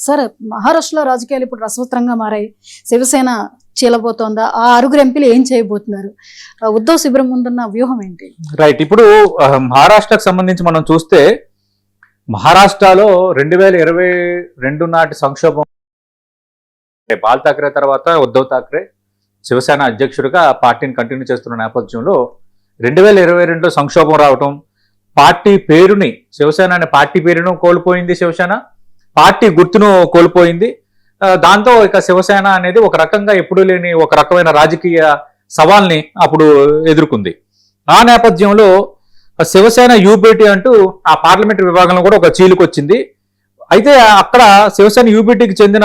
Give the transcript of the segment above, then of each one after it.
సరే, మహారాష్ట్రలో రాజకీయాలు ఇప్పుడు రసవత్రంగా మారాయి. శివసేన చీలబోతోందా? ఆ 6 ఎంపీలు ఏం చేయబోతున్నారు? ఉద్ధవ్ శిబిరం ముందున్న వ్యూహం ఏంటి? రైట్. ఇప్పుడు మహారాష్ట్రకు సంబంధించి మనం చూస్తే మహారాష్ట్రలో 2022 నాటి సంక్షోభం, బాల్ ఠాక్రే తర్వాత ఉద్ధవ్ ఠాక్రే శివసేన అధ్యక్షుడిగా పార్టీని కంటిన్యూ చేస్తున్న నేపథ్యంలో 2022లో సంక్షోభం రావటం, పార్టీ పేరుని, శివసేన అనే పార్టీ పేరును కోల్పోయింది శివసేన, పార్టీ గుర్తును కోల్పోయింది. దాంతో ఇక శివసేన అనేది ఒక రకంగా ఎప్పుడూ లేని ఒక రకమైన రాజకీయ సవాల్ని అప్పుడు ఎదుర్కొంది. ఆ నేపథ్యంలో శివసేన యూబీటీ అంటూ ఆ పార్లమెంటరీ విభాగంలో కూడా ఒక చీలికొచ్చింది. అయితే అక్కడ శివసేన యూబీటీకి చెందిన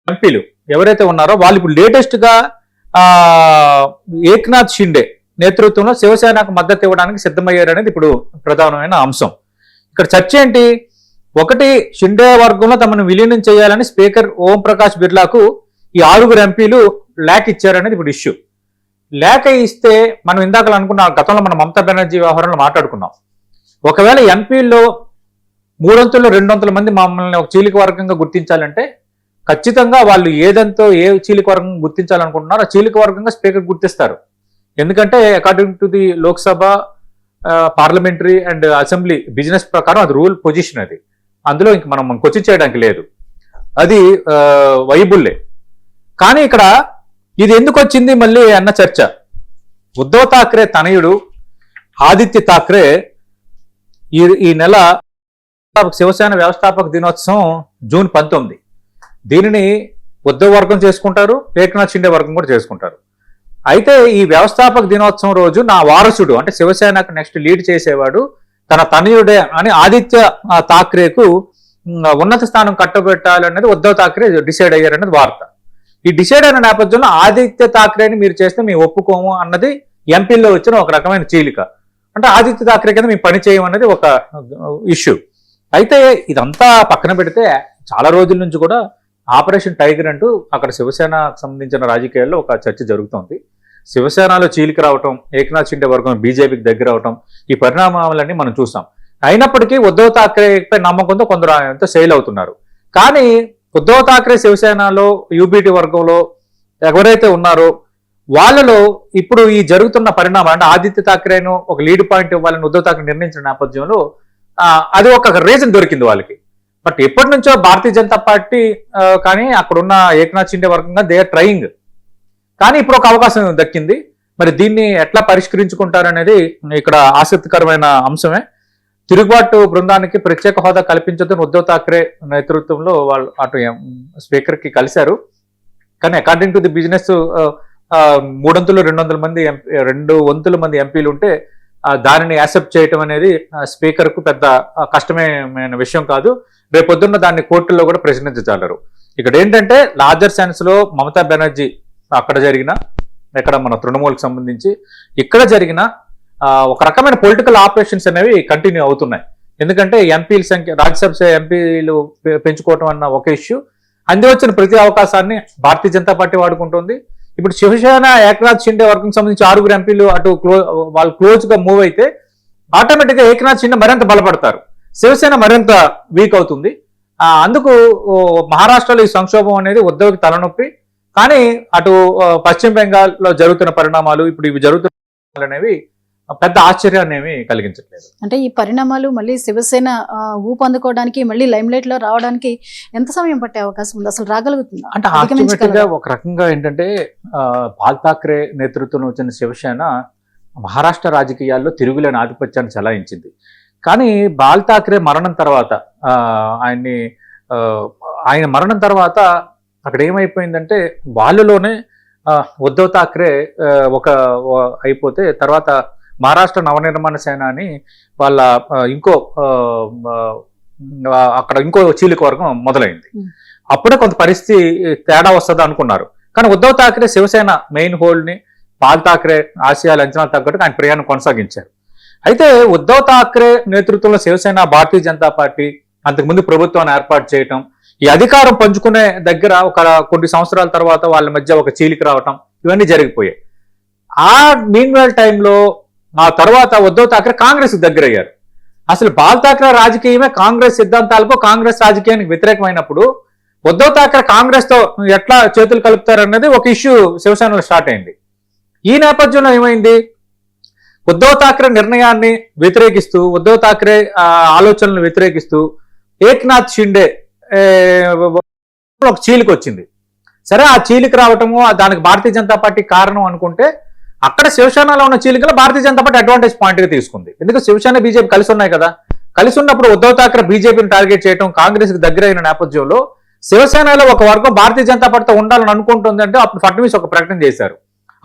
ఎంపీలు ఎవరైతే ఉన్నారో వాళ్ళు ఇప్పుడు లేటెస్ట్ గా ఏక్నాథ్ షిండే నేతృత్వంలో శివసేనకు మద్దతు ఇవ్వడానికి సిద్ధమయ్యారనేది ఇప్పుడు ప్రధానమైన అంశం. ఇక్కడ చర్చ ఏంటి? ఒకటి, షిండే వర్గంలో తమను విలీనం చేయాలని స్పీకర్ ఓం ప్రకాష్ బిర్లాకు ఈ 6 ఎంపీలు లేఖ ఇచ్చారనేది ఇప్పుడు ఇష్యూ. లేఖ ఇస్తే మనం ఇందాక అనుకున్న గతంలో మనం మమతా బెనర్జీ వ్యవహారంలో మాట్లాడుకున్నాం. ఒకవేళ ఎంపీల్లో 300-200 మంది మమ్మల్ని ఒక చీలిక వర్గంగా గుర్తించాలంటే ఖచ్చితంగా వాళ్ళు ఏదంతో ఏ చీలిక వర్గం గుర్తించాలనుకుంటున్నారో ఆ చీలిక వర్గంగా స్పీకర్ గుర్తిస్తారు. ఎందుకంటే according to the Lok Sabha, parliamentary and assembly business ప్రకారం అది రూల్ పొజిషన్. అది అందులో ఇంక మనం క్వశ్చన్ చేయడానికి లేదు, అది వైబుల్లే. కానీ ఇక్కడ ఇది ఎందుకు వచ్చింది మళ్ళీ అన్న చర్చ. ఉద్ధవ్ ఠాక్రే తనయుడు ఆదిత్య ఠాక్రే ఈ నెల శివసేన వ్యవస్థాపక దినోత్సవం జూన్ 19. దీనిని ఉద్ధవ్ వర్గం చేసుకుంటారు, ఏక్నాథ్ షిండే వర్గం కూడా చేసుకుంటారు. అయితే ఈ వ్యవస్థాపక దినోత్సవం రోజు నా వారసుడు అంటే శివసేనకు నెక్స్ట్ లీడ్ చేసేవాడు తన తనయుడే అని ఆదిత్య ఠాక్రేకు ఉన్నత స్థానం కట్టబెట్టాలనేది ఉద్ధవ్ ఠాక్రే డిసైడ్ అయ్యారనేది వార్త. ఈ డిసైడ్ అయిన నేపథ్యంలో ఆదిత్య ఠాక్రేని మీరు చేస్తే మేము ఒప్పుకోము అన్నది ఎంపీల్లో వచ్చిన ఒక రకమైన చీలిక. అంటే ఆదిత్య ఠాక్రే కింద మేము పని చేయమన్నది ఒక ఇష్యూ. అయితే ఇదంతా పక్కన పెడితే చాలా రోజుల నుంచి కూడా ఆపరేషన్ టైగర్ అంటూ అక్కడ శివసేనకు సంబంధించిన రాజకీయాల్లో ఒక చర్చ జరుగుతోంది. శివసేనలో చీలిక రావటం, ఏక్నాథ్ షిండే వర్గం బీజేపీకి దగ్గర అవటం, ఈ పరిణామాలన్నీ మనం చూసాం. అయినప్పటికీ ఉద్ధవ్ ఠాక్రేపై నమ్మకంతో కొందరు ఆయనతో సెయిల్ అవుతున్నారు. కానీ ఉద్ధవ్ ఠాక్రే శివసేనలో యూబీటీ వర్గంలో ఎవరైతే ఉన్నారో వాళ్ళలో ఇప్పుడు ఈ జరుగుతున్న పరిణామాలు అంటే ఆదిత్య ఠాక్రేను ఒక లీడ్ పాయింట్ ఇవ్వాలని ఉద్ధవ్ ఠాక్రే నిర్ణయించిన నేపథ్యంలో అది ఒక రీజన్ దొరికింది వాళ్ళకి. బట్ ఎప్పటి నుంచో భారతీయ జనతా పార్టీ కానీ అక్కడున్న ఏక్నాథ్ షిండే వర్గంగా దే ఆర్ ట్రయింగ్. కానీ ఇప్పుడు ఒక అవకాశం దక్కింది. మరి దీన్ని ఎట్లా పరిష్కరించుకుంటారనేది ఇక్కడ ఆసక్తికరమైన అంశమే. తిరుగుబాటు బృందానికి ప్రత్యేక హోదా కల్పించొద్దని ఉద్ధవ్ ఠాక్రే నేతృత్వంలో వాళ్ళు అటు స్పీకర్కి కలిశారు. కానీ అకార్డింగ్ టు ది బిజినెస్ 200 మంది ఎంపీలు ఉంటే దానిని యాక్సెప్ట్ చేయటం అనేది స్పీకర్కు పెద్ద కష్టమైన విషయం కాదు. రేపొద్దున్న దాన్ని కోర్టుల్లో కూడా ప్రశ్నించగలరు. ఇక్కడ ఏంటంటే లార్జర్ సెన్స్ లో మమతా బెనర్జీ అక్కడ జరిగిన, ఇక్కడ మన తృణమూల్కి సంబంధించి ఇక్కడ జరిగిన ఒక రకమైన పొలిటికల్ ఆపరేషన్స్ అనేవి కంటిన్యూ అవుతున్నాయి. ఎందుకంటే ఎంపీల సంఖ్య, రాజ్యసభ ఎంపీలు పెంచుకోవటం అన్న ఒక ఇష్యూ, అంది వచ్చిన ప్రతి అవకాశాన్ని భారతీయ జనతా పార్టీ వాడుకుంటుంది. ఇప్పుడు శివసేన ఏక్నాథ్ షిండే వర్గం సంబంధించి 6 ఎంపీలు అటు వాళ్ళు క్లోజ్ గా మూవ్ అయితే ఆటోమేటిక్ గా ఏక్నాథ్ షిండే మరింత బలపడతారు, శివసేన మరింత వీక్ అవుతుంది. అందుకు మహారాష్ట్రలో ఈ సంక్షోభం అనేది ఉద్ధవ్కి తలనొప్పి. కానీ అటు పశ్చిమ బెంగాల్లో జరుగుతున్న పరిణామాలు, ఇప్పుడు ఇవి జరుగుతున్న అనేవి పెద్ద ఆశ్చర్యాన్ని ఏమి కలిగించట్లేదు. అంటే ఈ పరిణామాలు మళ్ళీ శివసేన ఊపందుకోవడానికి, మళ్ళీ లైమ్ లైట్ లో రావడానికి ఎంత సమయం పట్టే అవకాశం ఉంది? అసలు రాగలుగుతుందా? అంటే ఆటోమేటిక్ గా ఒక రకంగా ఏంటంటే బాల్ ఠాక్రే నేతృత్వంలో వచ్చిన శివసేన మహారాష్ట్ర రాజకీయాల్లో తిరుగులేని ఆధిపత్యాన్ని చెలాయించింది. కానీ బాల్ ఠాక్రే మరణం తర్వాత ఆయన మరణం తర్వాత అక్కడ ఏమైపోయిందంటే వాళ్ళలోనే ఉద్ధవ్ ఠాక్రే ఒక అయిపోతే తర్వాత మహారాష్ట్ర నవనిర్మాణ సేన అని వాళ్ళ అక్కడ ఇంకో చీలిక వర్గం మొదలైంది. అప్పుడే కొంత పరిస్థితి తేడా వస్తుంది అనుకున్నారు. కానీ ఉద్ధవ్ ఠాక్రే శివసేన మెయిన్ హోల్డ్ని బాల్ ఠాక్రే ఆశయాల అంచనాలు తగ్గట్టు ఆయన ప్రయాణం కొనసాగించారు. అయితే ఉద్ధవ్ ఠాక్రే నేతృత్వంలో శివసేన, భారతీయ జనతా పార్టీ అంతకుముందు ప్రభుత్వాన్ని ఏర్పాటు చేయటం, ఈ అధికారం పంచుకునే దగ్గర ఒక కొన్ని సంవత్సరాల తర్వాత వాళ్ళ మధ్య ఒక చీలిక రావటం, ఇవన్నీ జరిగిపోయాయి. ఆ మీన్వేల్ టైంలో ఆ తర్వాత ఉద్ధవ్ ఠాక్రే కాంగ్రెస్ దగ్గర అయ్యారు. అసలు బాల్ ఠాక్రే రాజకీయమే కాంగ్రెస్ సిద్ధాంతాలకు కాంగ్రెస్ రాజకీయానికి వ్యతిరేకమైనప్పుడు ఉద్ధవ్ ఠాక్రే కాంగ్రెస్ తో ఎట్లా చేతులు కలుపుతారన్నది ఒక ఇష్యూ శివసేనలో స్టార్ట్ అయింది. ఈ నేపథ్యంలో ఏమైంది, ఉద్ధవ్ ఠాక్రే నిర్ణయాన్ని వ్యతిరేకిస్తూ ఉద్ధవ్ ఠాక్రే ఆలోచనలను వ్యతిరేకిస్తూ ఏక్నాథ్ షిండే ఒక చీలిక వచ్చింది. సరే, ఆ చీలిక రావటము దానికి భారతీయ జనతా పార్టీ కారణం అనుకుంటే అక్కడ శివసేనలో ఉన్న చీలికలు Bharatiya Janata party advantage point గా తీసుకుంది. ఎందుకంటే శివసేన బీజేపీ కలిసి ఉన్నాయి కదా, కలిసి ఉన్నప్పుడు ఉద్ధవ్ ఠాక్రే బీజేపీని టార్గెట్ చేయడం కాంగ్రెస్ కి దగ్గర అయిన నేపథ్యంలో శివసేనలో ఒక వర్గం భారతీయ జనతా పార్టీతో ఉండాలని అనుకుంటుంది అంటే అప్పుడు ఫడ్నవీస్ ఒక ప్రకటన చేశారు.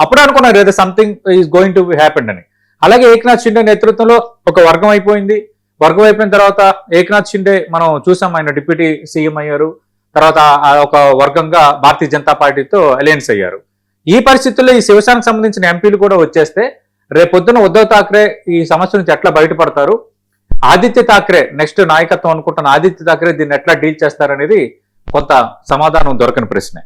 అప్పుడు అనుకున్నారు ఏదో something is going to happened అని. అలాగే ఏక్నాథ్ షిండే నేతృత్వంలో ఒక వర్గం అయిపోయింది. వర్గం అయిపోయిన తర్వాత ఏక్నాథ్ షిండే మనం చూసాం, ఆయన డిప్యూటీ సీఎం అయ్యారు. తర్వాత ఒక వర్గంగా భారతీయ జనతా పార్టీతో అలయన్స్ అయ్యారు. ఈ పరిస్థితుల్లో ఈ శివసేనకు సంబంధించిన ఎంపీలు కూడా వచ్చేస్తే రేపొద్దున ఉద్ధవ్ ఠాక్రే ఈ సమస్య నుంచి ఎట్లా బయటపడతారు, ఆదిత్య ఠాక్రే నెక్స్ట్ నాయకత్వం అనుకుంటున్న ఆదిత్య ఠాక్రే దీన్ని ఎట్లా డీల్ చేస్తారనేది కొంత సమాధానం దొరకని ప్రశ్నే.